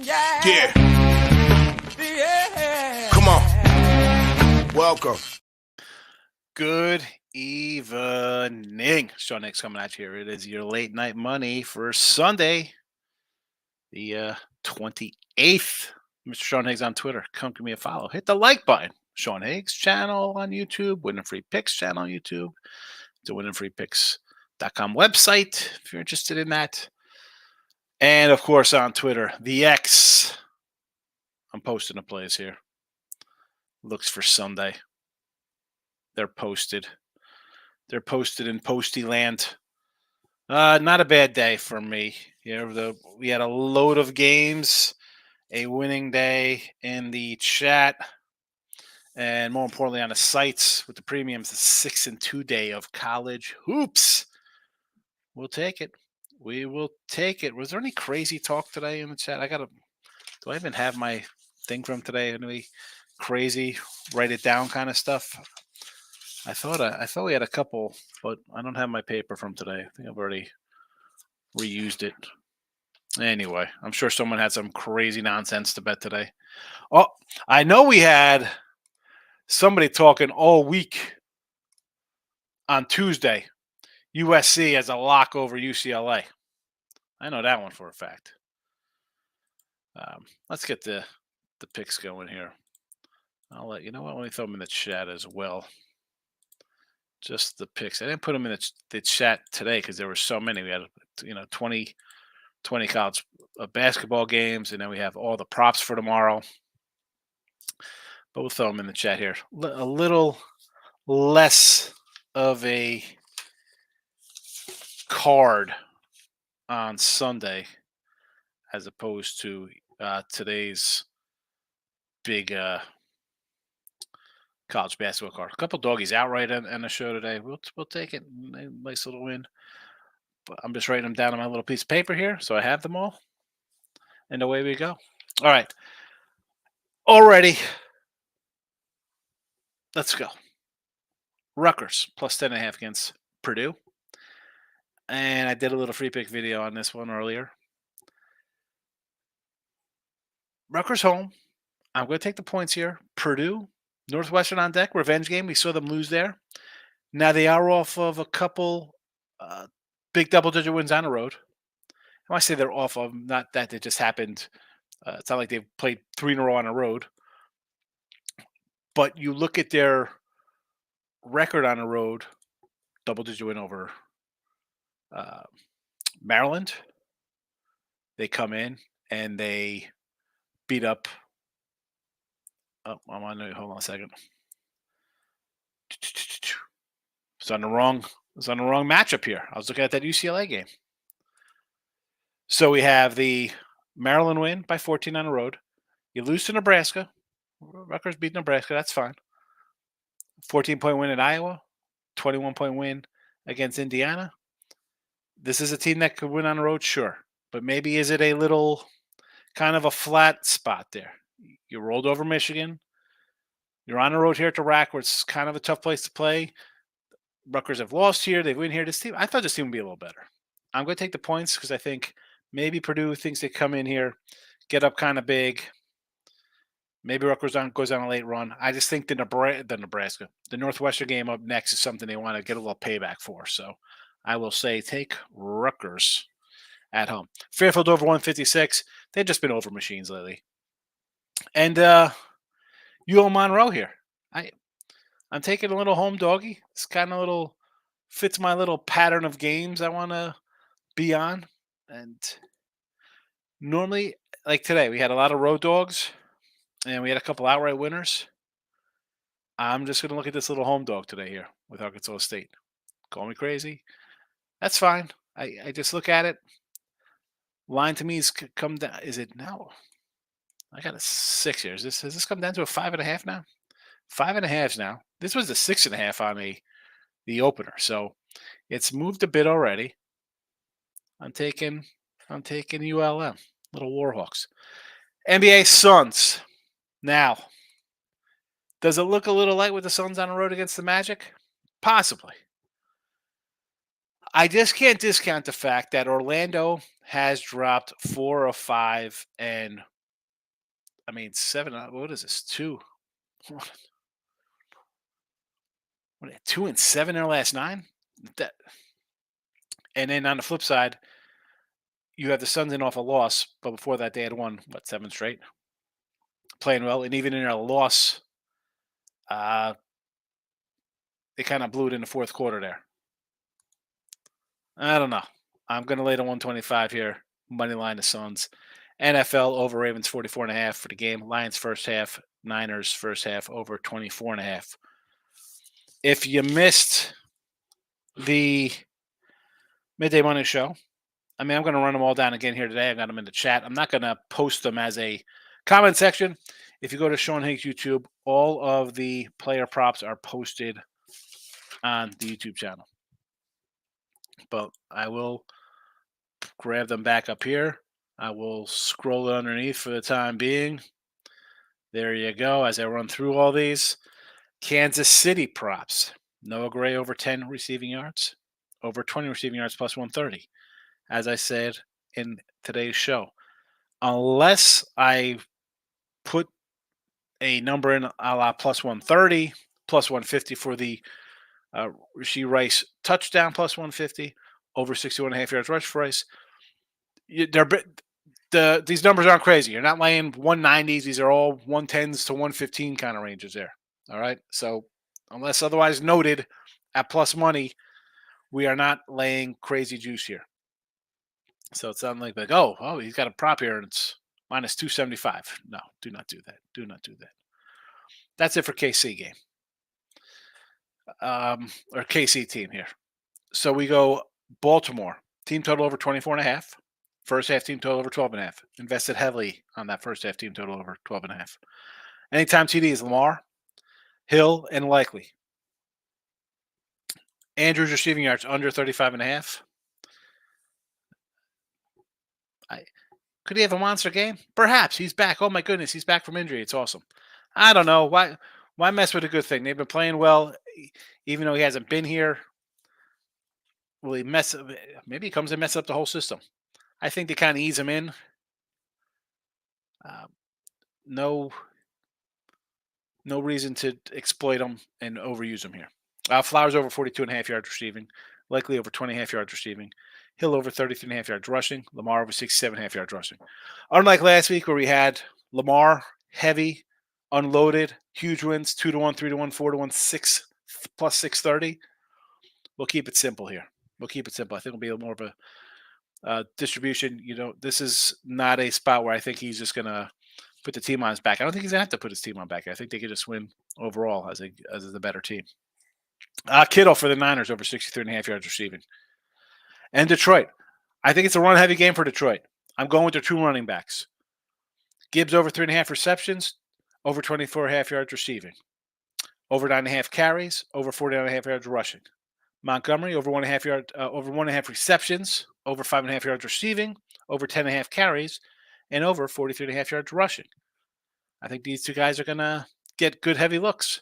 Yeah. Come on. Welcome. Good evening. Sean Higgs coming at you here. It is your late night money for Sunday, the 28th. Mr. Sean Higgs on Twitter. Come give me a follow. Hit the like button. Sean Higgs channel on YouTube. Winning Free Picks channel on YouTube. The winningfreepicks.com website if you're interested in that. And, of course, on Twitter, the X. I'm posting the plays here. Looks for Sunday. They're posted. They're posted in Posty Land. Not a bad day for me. We had a load of games, a winning day in the chat, and more importantly on the sites with the premiums, the 6-2 day of college hoops. We'll take it. We will take it. Was there any crazy talk today in the chat? Do I even have my thing from today? Any crazy, write it down kind of stuff? I thought we had a couple, but I don't have my paper from today. I think I've already reused it. Anyway, I'm sure someone had some crazy nonsense to bet today. Oh, I know we had somebody talking all week on Tuesday. USC as a lock over UCLA. I know that one for a fact. Let's get the picks going here. I'll let you know what. Let me throw them in the chat as well. Just the picks. I didn't put them in the chat today because there were so many. We had 20 college basketball games, and then we have all the props for tomorrow. But we'll throw them in the chat here. A little less of a card on Sunday as opposed to today's big college basketball card. A couple doggies outright on the show today. We'll take it. Nice little win. But I'm just writing them down on my little piece of paper here, so I have them all. And away we go. All right. Already. Let's go. Rutgers plus 10.5 against Purdue. And I did a little free pick video on this one earlier. Rutgers home. I'm going to take the points here. Purdue, Northwestern on deck. Revenge game. We saw them lose there. Now they are off of a couple big double-digit wins on the road. When I say they're off of, not that it just happened. It's not like they've played 3 in a row on the road. But you look at their record on the road, double-digit win over Maryland. They come in and they beat up. Oh, I'm on. Hold on a second. It's on the wrong matchup here. I was looking at that UCLA game. So we have the Maryland win by 14 on the road. You lose to Nebraska. Rutgers beat Nebraska. That's fine. 14-point win at Iowa. 21-point win against Indiana. This is a team that could win on the road, sure. But maybe is it a little kind of a flat spot there? You rolled over Michigan. You're on the road here at the RAC, where it's kind of a tough place to play. Rutgers have lost here. They've win here. I thought this team would be a little better. I'm going to take the points because I think maybe Purdue thinks they come in here, get up kind of big. Maybe Rutgers goes on a late run. I just think the Northwestern game up next is something they want to get a little payback for. So I will say take Rutgers at home. Fairfield over 156. They've just been over machines lately. And UL Monroe here. I'm taking a little home doggy. It's kind of fits my little pattern of games I want to be on. And normally, like today, we had a lot of road dogs and we had a couple outright winners. I'm just going to look at this little home dog today here with Arkansas State. Call me crazy. That's fine. I just look at it. Line to me is come down. Is it now? I got a 6 here. Has this come down to a 5.5 now? 5.5 now. This was a 6.5 on the opener, so it's moved a bit already. I'm taking ULM, little Warhawks. NBA Suns. Now, does it look a little light with the Suns on the road against the Magic? Possibly. I just can't discount the fact that Orlando has dropped 4 of 5 and I mean, 7. What is this? 2. What, 2-7 in their last 9. That, and then on the flip side, you have the Suns in off a loss, but before that they had won what 7 straight, playing well, and even in their loss, uh, they kind of blew it in the fourth quarter there. I don't know. I'm going to lay the 125 here. Money line the Suns. NFL over Ravens 44.5 for the game. Lions first half. Niners first half over 24.5. If you missed the midday money show, I mean, I'm going to run them all down again here today. I got them in the chat. I'm not going to post them as a comment section. If you go to Sean Higgs YouTube, all of the player props are posted on the YouTube channel. But I will grab them back up here. I will scroll underneath for the time being. There you go. As I run through all these, Kansas City props. Noah Gray over 10 receiving yards, over 20 receiving yards plus 130. As I said in today's show, unless I put a number in a la plus 130, plus 150 for the Rashee Rice touchdown plus 150, over 61.5 yards rush for Rice. These numbers aren't crazy. You're not laying 190s. These are all 110s to 115 kind of ranges there. All right. So unless otherwise noted at plus money, we are not laying crazy juice here. So it's not like, oh, he's got a prop here and it's minus 275. No, do not do that. Do not do that. That's it for KC game. Or KC team here. So we go Baltimore. Team total over 24.5. First half team total over 12.5. Invested heavily on that first half team total over 12.5. Anytime TD is Lamar, Hill, and Likely. Andrews receiving yards under 35.5. Could he have a monster game? Perhaps. He's back. Oh my goodness, he's back from injury. It's awesome. I don't know. Why mess with a good thing? They've been playing well, even though he hasn't been here. Will he mess up? Maybe he comes and messes up the whole system. I think they kind of ease him in. No reason to exploit him and overuse him here. Flowers over 42.5 yards receiving. Likely over 20.5 yards receiving. Hill over 33.5 yards rushing. Lamar over 67.5 yards rushing. Unlike last week where we had Lamar heavy, unloaded, huge wins, 2-1, 3-1, 4-1, 6 plus 630. We'll keep it simple here. We'll keep it simple. I think it'll be a more of a distribution. This is not a spot where I think he's just going to put the team on his back. I don't think he's going to have to put his team on back. I think they could just win overall as the better team. Kittle for the Niners over 63.5 yards receiving. And Detroit. I think it's a run-heavy game for Detroit. I'm going with their 2 running backs. Gibbs over 3.5 receptions, over 24.5 yards receiving. Over 9.5 carries, over 49.5 yards rushing. Montgomery over 1.5 receptions, over 5.5 yards receiving, over 10.5 carries, and over 43.5 yards rushing. I think these two guys are going to get good heavy looks.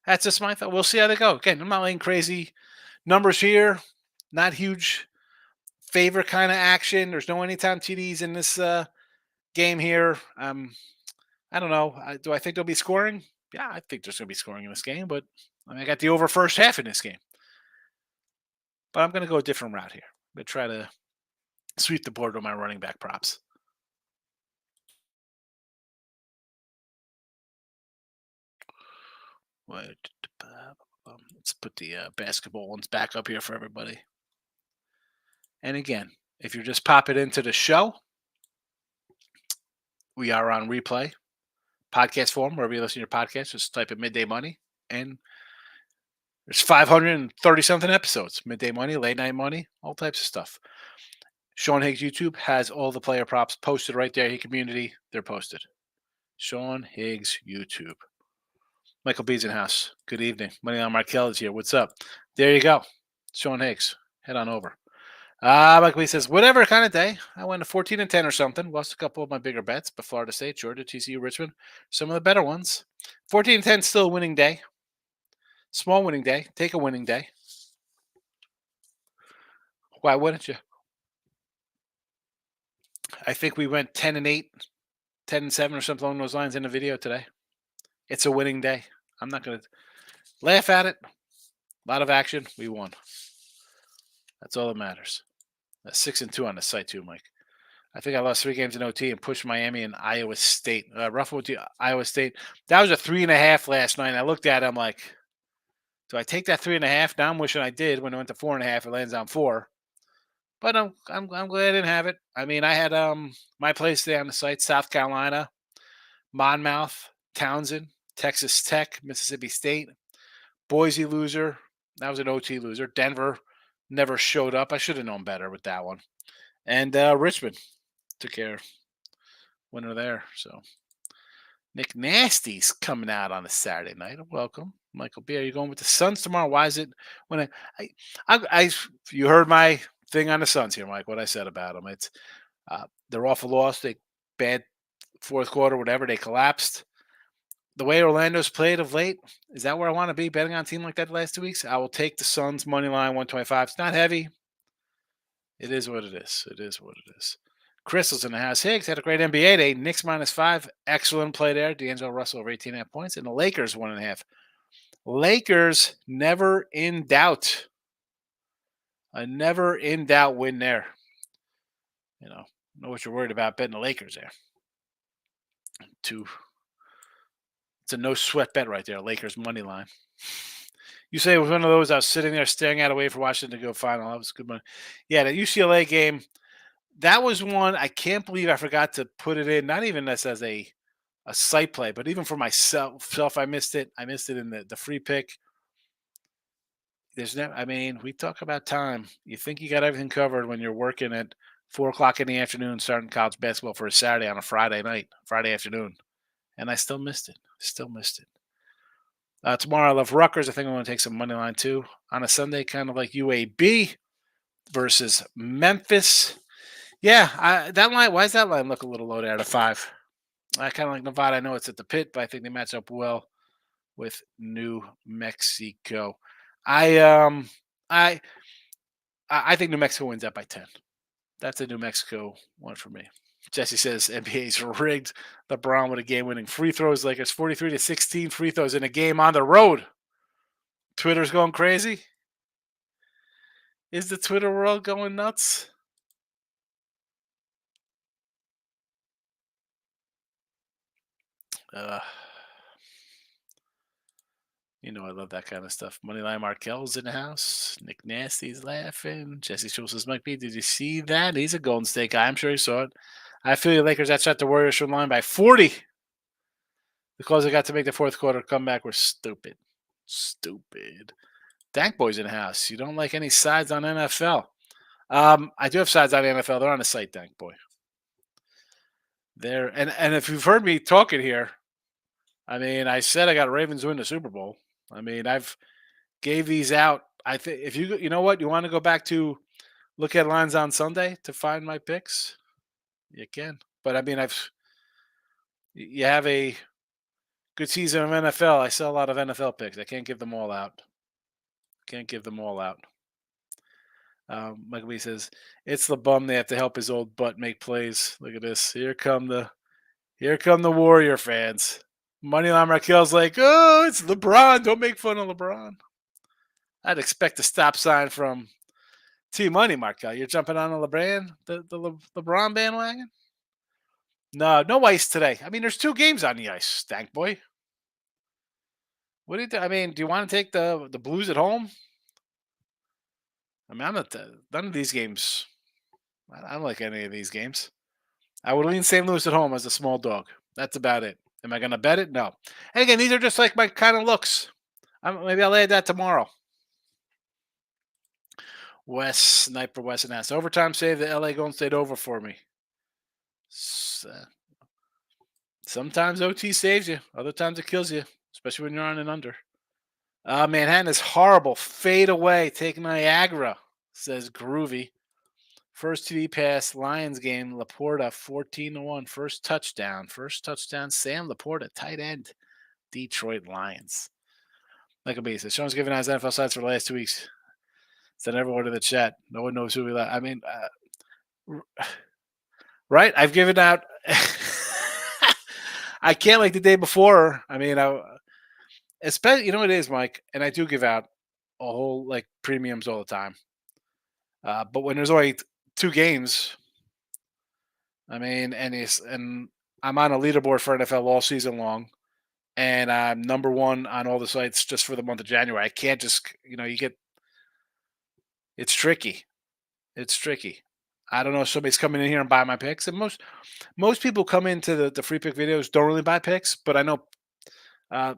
That's just my thought. We'll see how they go. Again, I'm not laying crazy numbers here. Not huge favor kind of action. There's no anytime TDs in this game here. I don't know. Do I think they'll be scoring? Yeah, I think there's going to be scoring in this game. But I got the over first half in this game. But I'm going to go a different route here. I'm going to try to sweep the board with my running back props. Let's put the basketball ones back up here for everybody. And again, if you're just popping into the show, we are on replay, podcast form, wherever you listen to your podcast. Just type in Midday Money, and there's 530-something episodes. Midday Money, Late Night Money, all types of stuff. Sean Higgs YouTube has all the player props posted right there. Hey, community, they're posted. Sean Higgs YouTube. Michael Beesenhouse, good evening. Moneyline Markel is here. What's up? There you go. Sean Higgs, head on over. Michael B says, whatever kind of day. I went to 14-10 or something. Lost a couple of my bigger bets, but Florida State, Georgia, TCU, Richmond, some of the better ones. 14-10 still a winning day. Small winning day. Take a winning day. Why wouldn't you? I think we went 10-8 10-7 or something along those lines in the video today. It's a winning day. I'm not going to laugh at it. A lot of action. We won. That's all that matters. That's 6-2 on the site too, Mike. I think I lost 3 games in OT and pushed Miami and Iowa State. Ruffled to Iowa State. That was a 3.5 last night. I looked at it. I'm like, do I take that 3.5? Now I'm wishing I did. When I went to 4.5, it lands on 4. But I'm glad I didn't have it. I mean, I had my place today on the site: South Carolina, Monmouth, Townsend, Texas Tech, Mississippi State, Boise loser. That was an OT loser. Denver never showed up. I should have known better with that one. And Richmond took care. Winner there. So Nick Nasty's coming out on a Saturday night. Welcome, Michael B. Are you going with the Suns tomorrow? Why is it when you heard my thing on the Suns here, Mike? What I said about them? It's they're off a loss. They bad fourth quarter, whatever. They collapsed. The way Orlando's played of late, is that where I want to be betting on a team like that the last 2 weeks? I will take the Suns money line 125. It's not heavy. It is what it is. It is what it is. Crystal's in the house. Higgs had a great NBA day. Knicks -5. Excellent play there. D'Angelo Russell over 18.5 points. And the Lakers 1.5. Lakers never in doubt. A never in doubt win there. You know what you're worried about betting the Lakers there. It's a no sweat bet right there. Lakers money line. You say it was one of those I was sitting there staring at away for Washington to go final. That was good money. Yeah, the UCLA game. That was one I can't believe I forgot to put it in. Not even this as a site play, but even for myself, I missed it. I missed it in the free pick. We talk about time. You think you got everything covered when you're working at 4:00 in the afternoon, starting college basketball for a Saturday on a Friday night, Friday afternoon, and I still missed it. Tomorrow I love Rutgers. I think I'm going to take some money line too on a Sunday, kind of like UAB versus Memphis. Yeah, that line. Why does that line look a little low there at a 5? I kind of like Nevada. I know it's at the pit, but I think they match up well with New Mexico. I think New Mexico wins that by 10. That's a New Mexico one for me. Jesse says NBA's rigged. LeBron with a game-winning free throws. Lakers 43-16 free throws in a game on the road. Twitter's going crazy. Is the Twitter world going nuts? I love that kind of stuff. Moneyline Markel's in the house. Nick Nasty's laughing. Jesse Schultz says, Mike B, did you see that? He's a Golden State guy. I'm sure he saw it. I feel the Lakers outshot the Warriors from line by 40. Because they got to make the fourth quarter comeback were stupid. Stupid. Dank Boy's in the house. You don't like any sides on NFL. I do have sides on the NFL. They're on the site, Dank Boy. There and if you've heard me talking here, I said I got Ravens win the Super Bowl. I've gave these out. I think if you know what, you want to go back to look at lines on Sunday to find my picks, you can. But you have a good season of NFL. I sell a lot of NFL picks. I can't give them all out. Michael B says it's the bum. They have to help his old butt make plays. Look at this. Here come the Warrior fans. Moneyline Markel's like, oh, it's LeBron. Don't make fun of LeBron. I'd expect a stop sign from T Money, Markel. You're jumping on the LeBron bandwagon? No ice today. There's 2 games on the ice, Stank Boy. What do you do? Do you want to take the Blues at home? I'm not none of these games. I don't like any of these games. I would lean St. Louis at home as a small dog. That's about it. Am I going to bet it? No. And again, these are just like my kind of looks. Maybe I'll add that tomorrow. Sniper West and ass. Overtime save the LA Golden State over for me. Sometimes OT saves you. Other times it kills you, especially when you're on and under. Manhattan is horrible. Fade away. Take Niagara, says Groovy. First TD pass, Lions game, Laporta 14-1. First touchdown, Sam Laporta, tight end, Detroit Lions. Michael B says, Sean's giving us NFL sides for the last 2 weeks. Send everyone to the chat. No one knows who we like. Right? I've given out. I can't like the day before. I mean, especially you know what it is, Mike, and I do give out a whole like premiums all the time. But when there's only two games, I mean, and I'm on a leaderboard for NFL all season long, and I'm number one on all the sites just for the month of January. I can't just you get it's tricky. It's tricky. I don't know if somebody's coming in here and buying my picks, and most people come into the free pick videos don't really buy picks, but I know uh,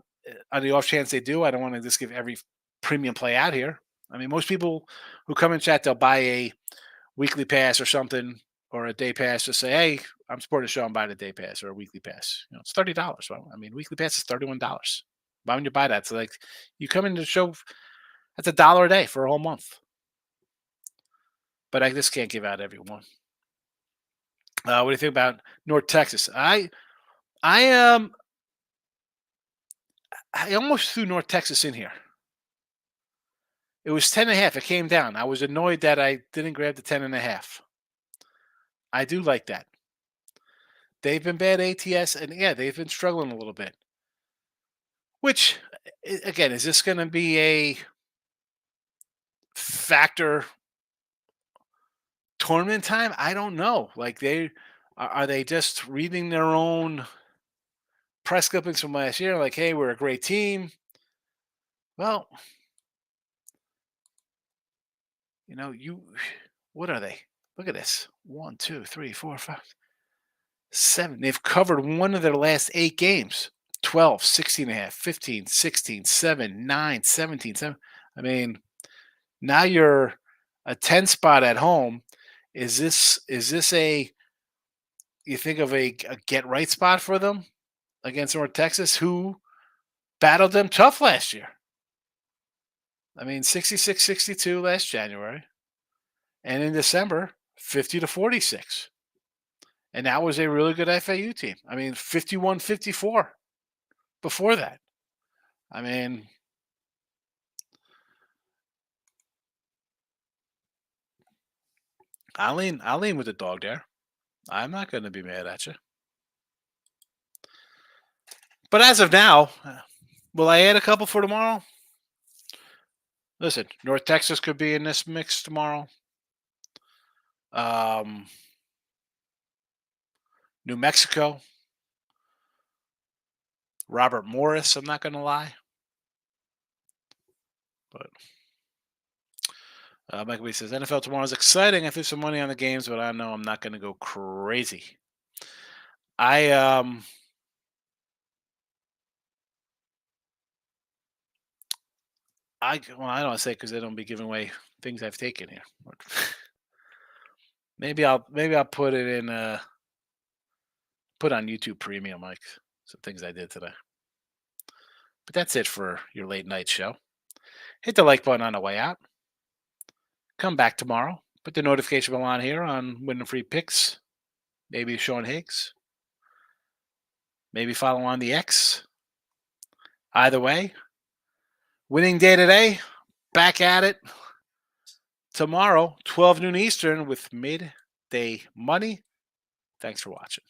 on the off chance they do, I don't want to just give every premium play out here. I mean, most people who come in chat, they'll buy a weekly pass or something or a day pass to say, hey, I'm supporting the show, I'm buying a day pass or a weekly pass. It's $30. Well, I mean, weekly pass is $31. Why would you buy that? So like you come into the show, that's $1 a day for a whole month. But I just can't give out every one. What do you think about North Texas? I I almost threw North Texas in here. It was 10.5. It came down. I was annoyed that I didn't grab the 10.5. I do like that. They've been bad ATS, and yeah, they've been struggling a little bit. Which, again, is this going to be a factor tournament time? I don't know. Like are they just reading their own press clippings from last year? Like, hey, we're a great team. Well, what are they? Look at this. 1, 2, 3, 4, 5, 7. They've covered one of their last 8 games. 12, 16.5, 15, 16, 7, 9, 17, 7. I mean, now you're a 10 spot at home. Is this a you think of a get right spot for them against North Texas, who battled them tough last year? I mean, 66-62 last January, and in December, 50-46. And that was a really good FAU team. I mean, 51-54 before that. I mean, I'll lean with the dog there. I'm not going to be mad at you. But as of now, will I add a couple for tomorrow? Listen, North Texas could be in this mix tomorrow. New Mexico. Robert Morris, I'm not going to lie. But Michael B says, NFL tomorrow is exciting. I threw some money on the games, but I know I'm not going to go crazy. I don't want to say because they don't be giving away things I've taken here. maybe I'll put it in put on YouTube Premium, like some things I did today. But that's it for your late night show. Hit the like button on the way out. Come back tomorrow. Put the notification bell on here on winning free picks. Maybe Sean Higgs. Maybe follow on the X. Either way, winning day today. Back at it tomorrow, 12 noon Eastern with midday money. Thanks for watching.